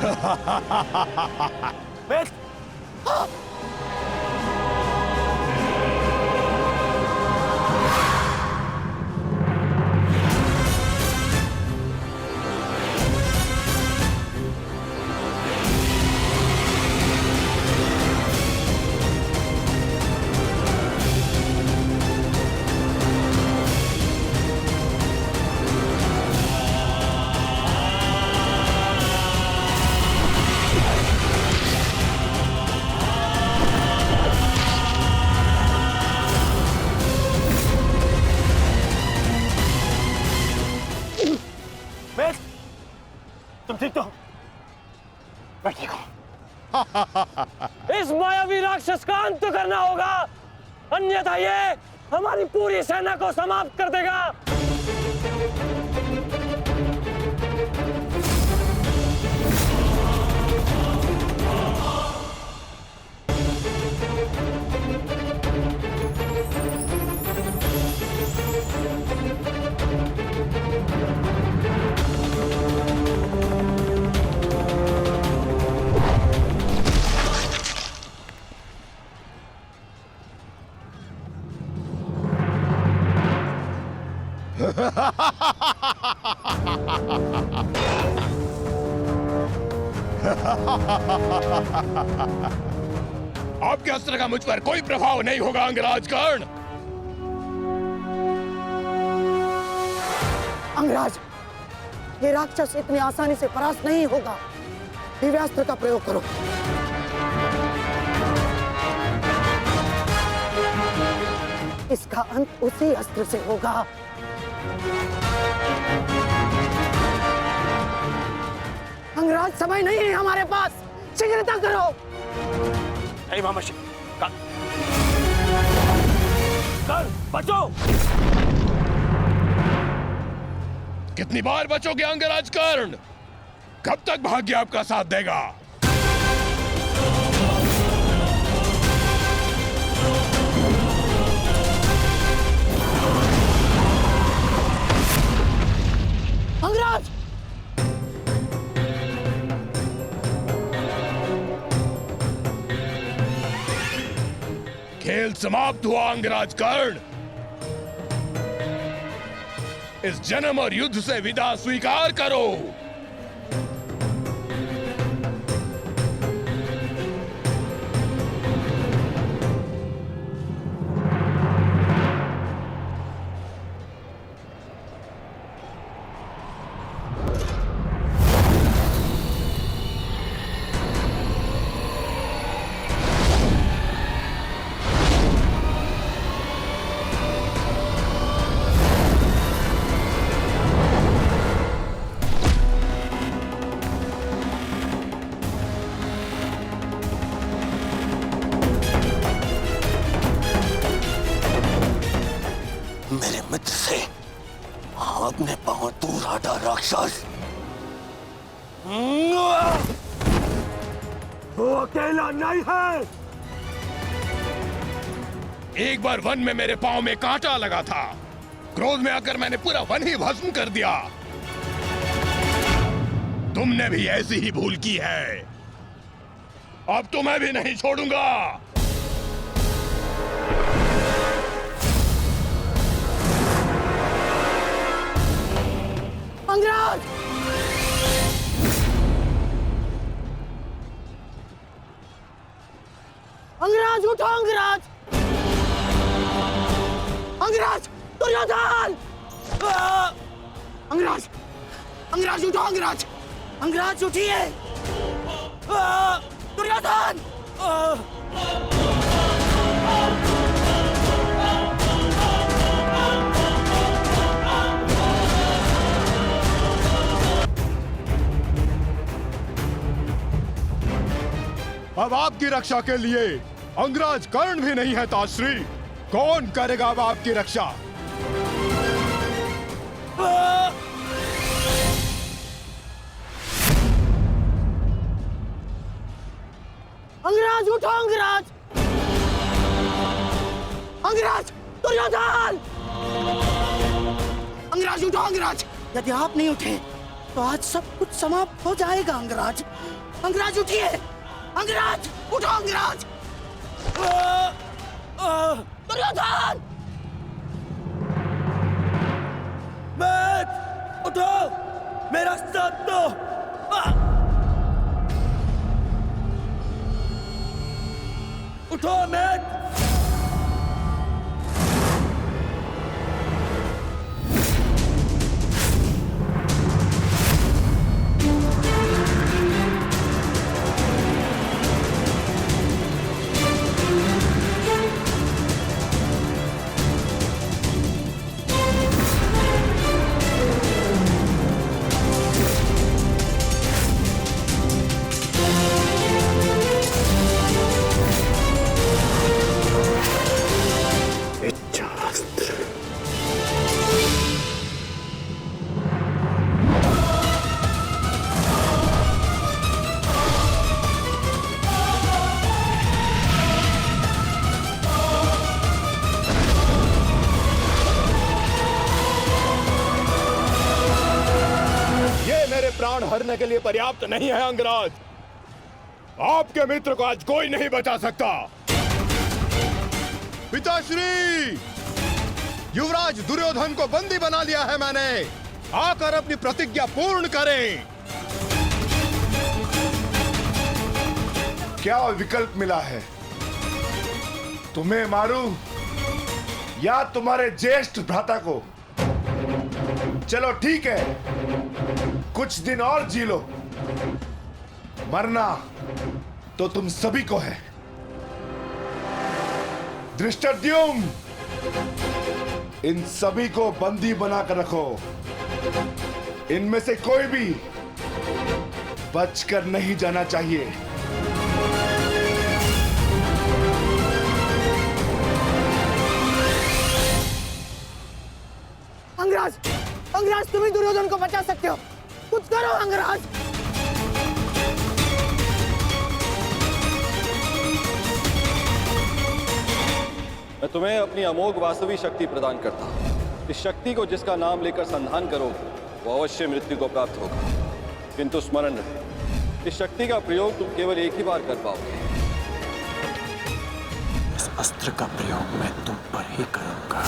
वेद! वेद! तुम ठीक तो हो? मैं ठीक हूं। इस मायावी राक्षस का अंत करना होगा, अन्यथा ये हमारी पूरी सेना को समाप्त कर देगा। आपके अस्त्र का मुझ पर कोई प्रभाव नहीं होगा अंगराज कर्ण। अंगराज, ये राक्षस इतनी आसानी से परास्त नहीं होगा। दिव्यास्त्र का प्रयोग करो। इसका अंत उसी अस्त्र से होगा। अंगराज, समय नहीं है हमारे पास, शीघ्रता करो। मामाशी, कर्ण, बचो! कितनी बार बचोगे अंगराज कर्ण? कब तक भाग्य आपका साथ देगा? अंगराज! खेल समाप्त हुआ अंगराज कर्ण। इस जन्म और युद्ध से विदा स्वीकार करो। मेरे मित्र से अपने पांव दूर हटा राक्षस। वो अकेला नहीं है। एक बार वन में मेरे पांव में कांटा लगा था। क्रोध में आकर मैंने पूरा वन ही भस्म कर दिया। तुमने भी ऐसी ही भूल की है। अब तो मैं भी नहीं छोड़ूंगा। अंगराज! अंगराज, उठो अंगराज! अंगराज! दुर्योधन! अंगराज! अंगराज, उठो अंगराज! अंगराज, उठिए! दुर्योधन! अब आपकी रक्षा के लिए अंगराज कर्ण भी नहीं है ताश्री। कौन करेगा अब आपकी रक्षा? अंगराज, उठो अंगराज! अंगराज! दुर्योधन! अंगराज, उठो अंगराज! यदि आप नहीं उठे तो आज सब कुछ समाप्त हो जाएगा अंगराज। अंगराज उठिए, अंगराज उठो, अंगराज। दुर्योधन! मैथ उठो, मेरा साथ दो। उठो मैथ। प्राण हरने के लिए पर्याप्त नहीं है अंगराज। आपके मित्र को आज कोई नहीं बचा सकता। पिताश्री, युवराज दुर्योधन को बंदी बना लिया है मैंने। आकर अपनी प्रतिज्ञा पूर्ण करें। क्या विकल्प मिला है? तुम्हें मारूं या तुम्हारे ज्येष्ठ भ्राता को? चलो ठीक है, कुछ दिन और जी लो। मरना तो तुम सभी को है। धृष्टद्युम्न, इन सभी को बंदी बनाकर रखो। इनमें से कोई भी बचकर नहीं जाना चाहिए। अंगराज, अंगराज तुम ही दुर्योधन को बचा सकते हो। कुछ करो अंगराज। मैं तुम्हें अपनी अमोघ वास्तविक शक्ति प्रदान करता हूँ। इस शक्ति को जिसका नाम लेकर संधान करोगे वो अवश्य मृत्यु को प्राप्त होगा। किंतु स्मरण रहे, इस शक्ति का प्रयोग तुम केवल एक ही बार कर पाओगे। इस अस्त्र का प्रयोग मैं तुम पर ही करूंगा।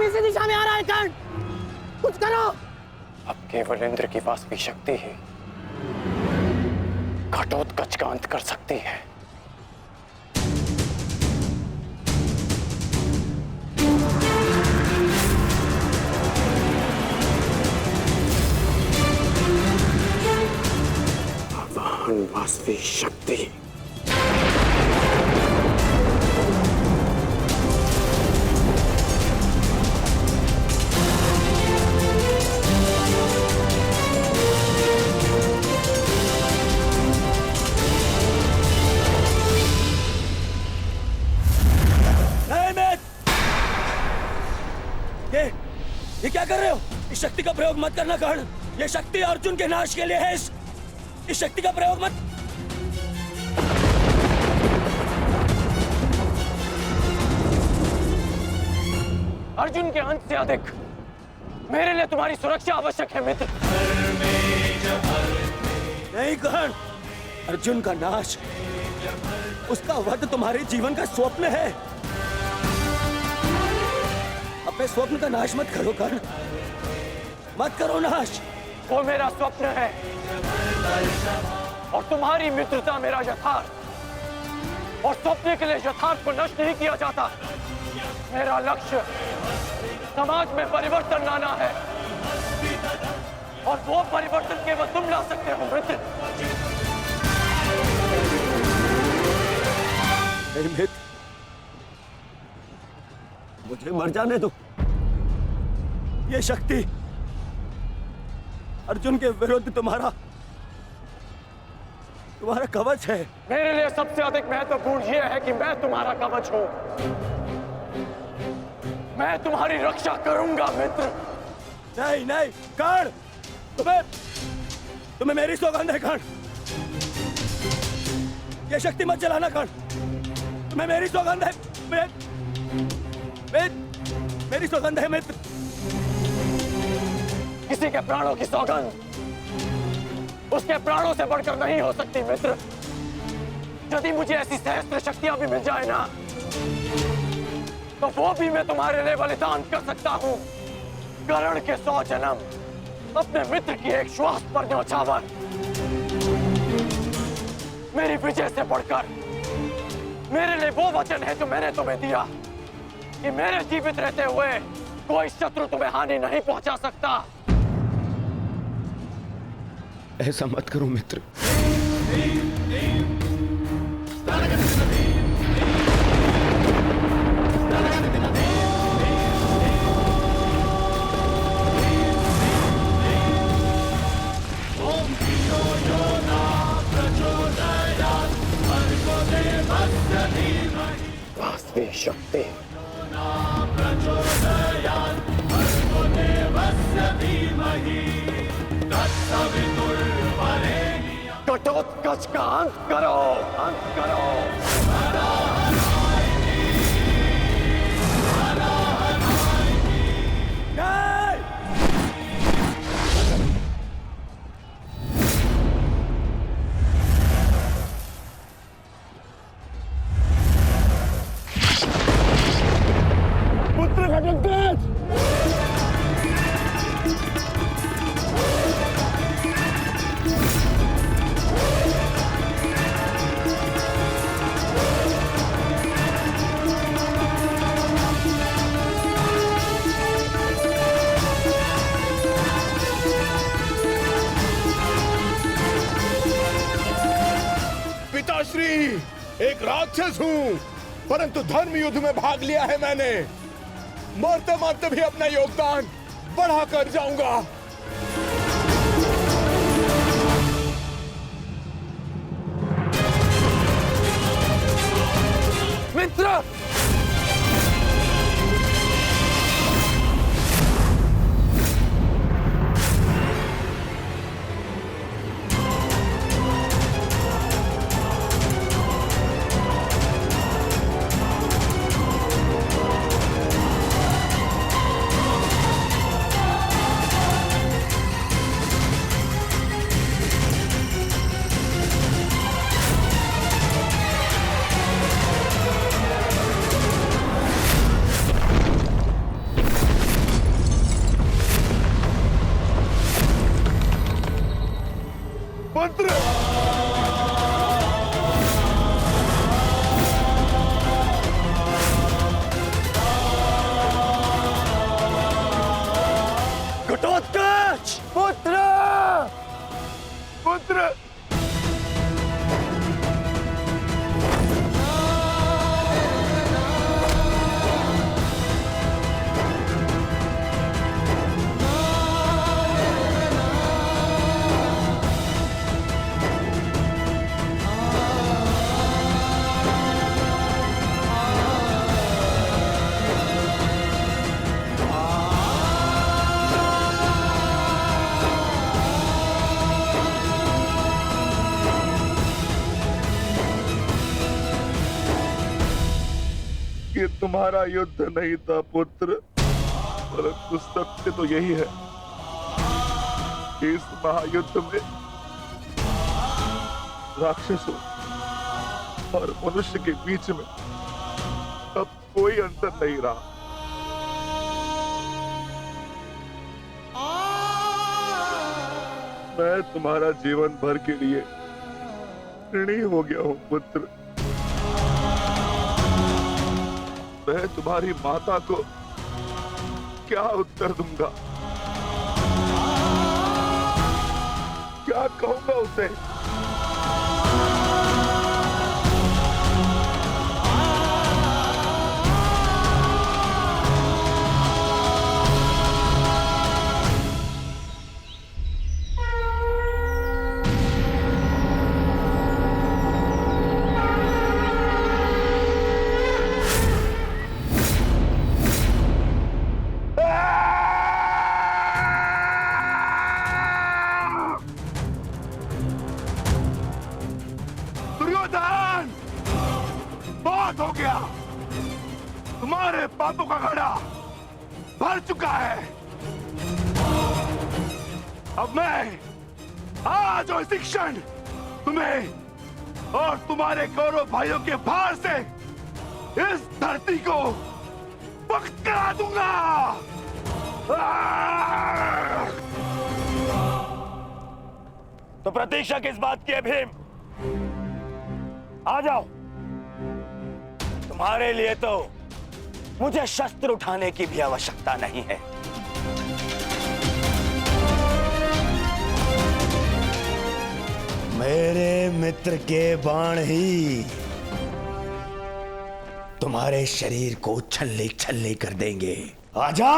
इसी दिशा में आ रहा है कर्ण, कुछ करो। अब केवल इंद्र की वास्तविक शक्ति ही घटोत्कच का अंत कर सकती है। भगवान वास्तविक शक्ति। ये क्या कर रहे हो? इस शक्ति का प्रयोग मत करना कर्ण। ये शक्ति अर्जुन के नाश के लिए है। इस शक्ति का प्रयोग मत। अर्जुन के अंत से अधिक मेरे लिए तुम्हारी सुरक्षा आवश्यक है मित्र। नहीं कर्ण, अर्जुन का नाश, उसका वध तुम्हारे जीवन का स्वप्न है। अपने स्वप्न का नाश मत करो कर्ण, मत करो नाश। वो मेरा स्वप्न है और तुम्हारी मित्रता मेरा यथार्थ। और स्वप्न के लिए यथार्थ को नष्ट नहीं किया जाता। मेरा लक्ष्य समाज में परिवर्तन लाना है और वो परिवर्तन केवल तुम ला सकते हो मित्र। मित्र, मुझे मर जाने दो। ये शक्ति अर्जुन के विरुद्ध तुम्हारा कवच है। मेरे लिए सबसे अधिक महत्वपूर्ण यह है कि मैं तुम्हारा कवच हूं। मैं तुम्हारी रक्षा करूंगा मित्र। नहीं नहीं कर्ण, तुम्हें मेरी सौगंध है कर्ण। ये शक्ति मत चलाना कर्ण। तुम्हें मेरी सौगंध है। मेरी सौगंध है मित्र। किसी के प्राणों की सौगंध उसके प्राणों से बढ़कर नहीं हो सकती मित्र। यदि मुझे ऐसी सहस्त्र शक्तियां भी मिल जाए ना, तो वो भी मैं तुम्हारे लिए बलिदान कर सकता हूं। कर्ण के 100 जन्म अपने मित्र की एक श्वास पर न्योछावर। मेरी विजय से बढ़कर मेरे लिए वो वचन है जो मैंने तुम्हें दिया कि मेरे जीवित रहते हुए कोई शत्रु तुम्हें हानि नहीं पहुंचा सकता। ऐसा मत करो मित्र। वास्तवी शक्ति घटोत्कच का अंत करो, अंत करो। पुत्र घटोत्कच पिताश्री, एक राक्षस हूँ, परंतु धर्म युद्ध में भाग लिया है मैंने। मरते मरते भी अपना योगदान बढ़ाकर जाऊंगा। मित्र, घटोत्कच पुत्र, पुत्र। ये तुम्हारा युद्ध नहीं था पुत्र, परंतु सत्य तो यही है। इस महायुद्ध में राक्षसों और मनुष्य के बीच में अब कोई अंतर नहीं रहा। मैं तुम्हारा जीवन भर के लिए ऋणी हो गया हूं पुत्र। मैं तुम्हारी माता को क्या उत्तर दूंगा, क्या कहूंगा उसे? बर्बाद हो गया। तुम्हारे पापों का घड़ा भर चुका है। अब मैं आज और इसी क्षण तुम्हें और तुम्हारे कौरव भाइयों के भार से इस धरती को मुक्त करा दूंगा। तो प्रतीक्षा किस बात की है भीम? आ जाओ। तुम्हारे लिए तो मुझे शस्त्र उठाने की भी आवश्यकता नहीं है। मेरे मित्र के बाण ही तुम्हारे शरीर को छल्ले छल्ले कर देंगे। आजा।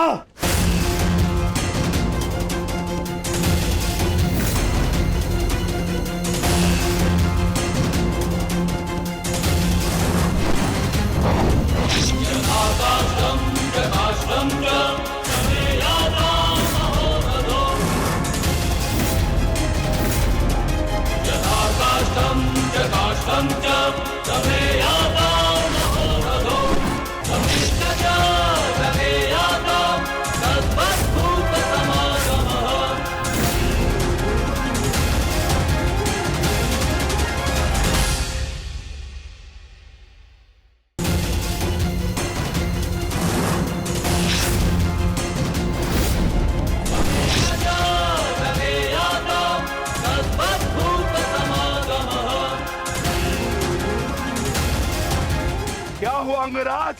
क्या हुआ अंगराज?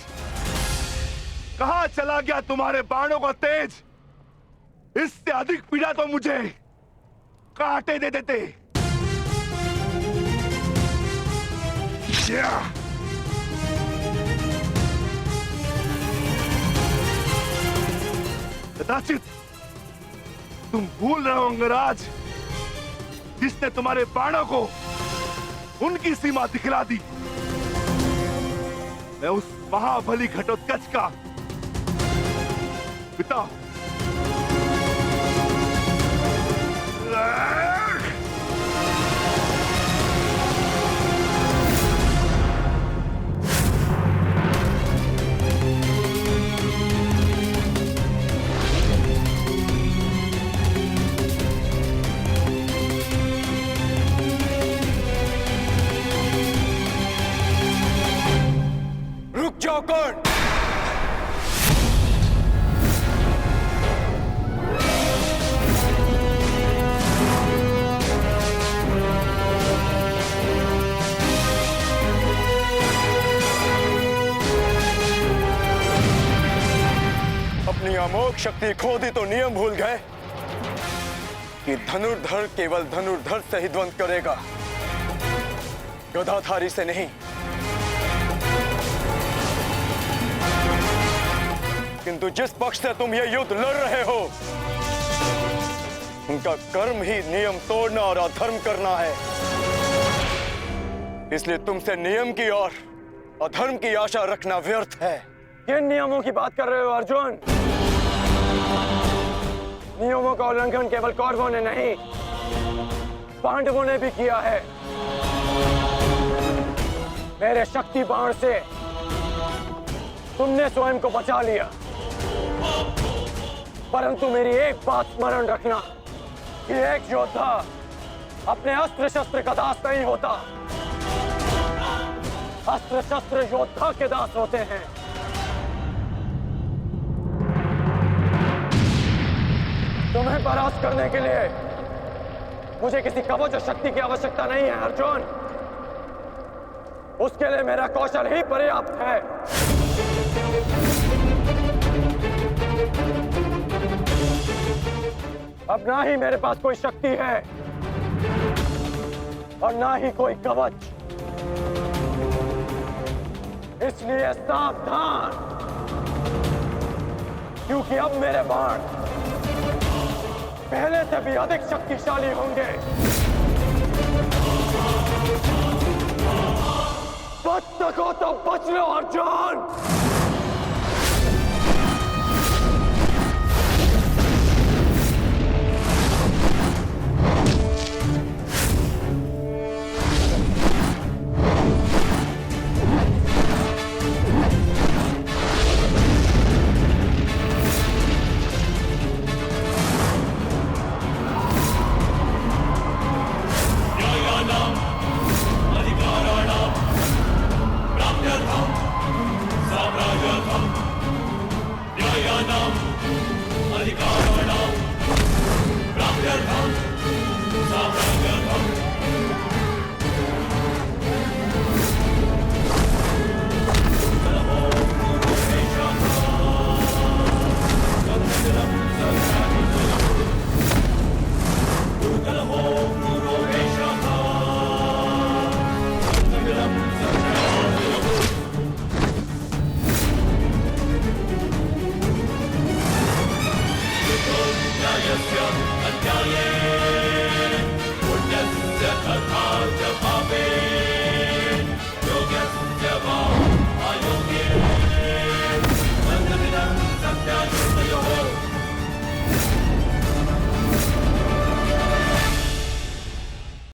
कहां चला गया तुम्हारे बाणों का तेज? इससे अधिक पीड़ा तो मुझे कांटे दे देते। कदाचित तुम भूल रहे हो अंगराज, जिसने तुम्हारे बाणों को उनकी सीमा दिखला दी। मैं उस महाबली घटोत्कच का पिता हूं। रुक जाओ कौन? अपनी अमोघ शक्ति खो दी तो नियम भूल गए कि धनुर्धर केवल धनुर्धर से ही द्वंद करेगा, गदाधारी से नहीं। किंतु जिस पक्ष से तुम ये युद्ध लड़ रहे हो, उनका कर्म ही नियम तोड़ना और अधर्म करना है। इसलिए तुमसे नियम की और अधर्म की आशा रखना व्यर्थ है। किन नियमों की बात कर रहे हो अर्जुन? नियमों का उल्लंघन केवल कौरवों ने नहीं, पांडवों ने भी किया है। मेरे शक्ति बाण से तुमने स्वयं को बचा लिया, परंतु मेरी एक बात स्मरण रखना कि एक योद्धा अपने अस्त्र शस्त्र का दास नहीं होता। अस्त्र शस्त्र योद्धा के दास होते हैं। तुम्हें परास्त करने के लिए मुझे किसी कवच और शक्ति की आवश्यकता नहीं है अर्जुन। उसके लिए मेरा कौशल ही पर्याप्त है। अब ना ही मेरे पास कोई शक्ति है और ना ही कोई कवच, इसलिए सावधान, क्योंकि अब मेरे बाण पहले से भी अधिक शक्तिशाली होंगे। बच सको तो बच लो अर्जुन।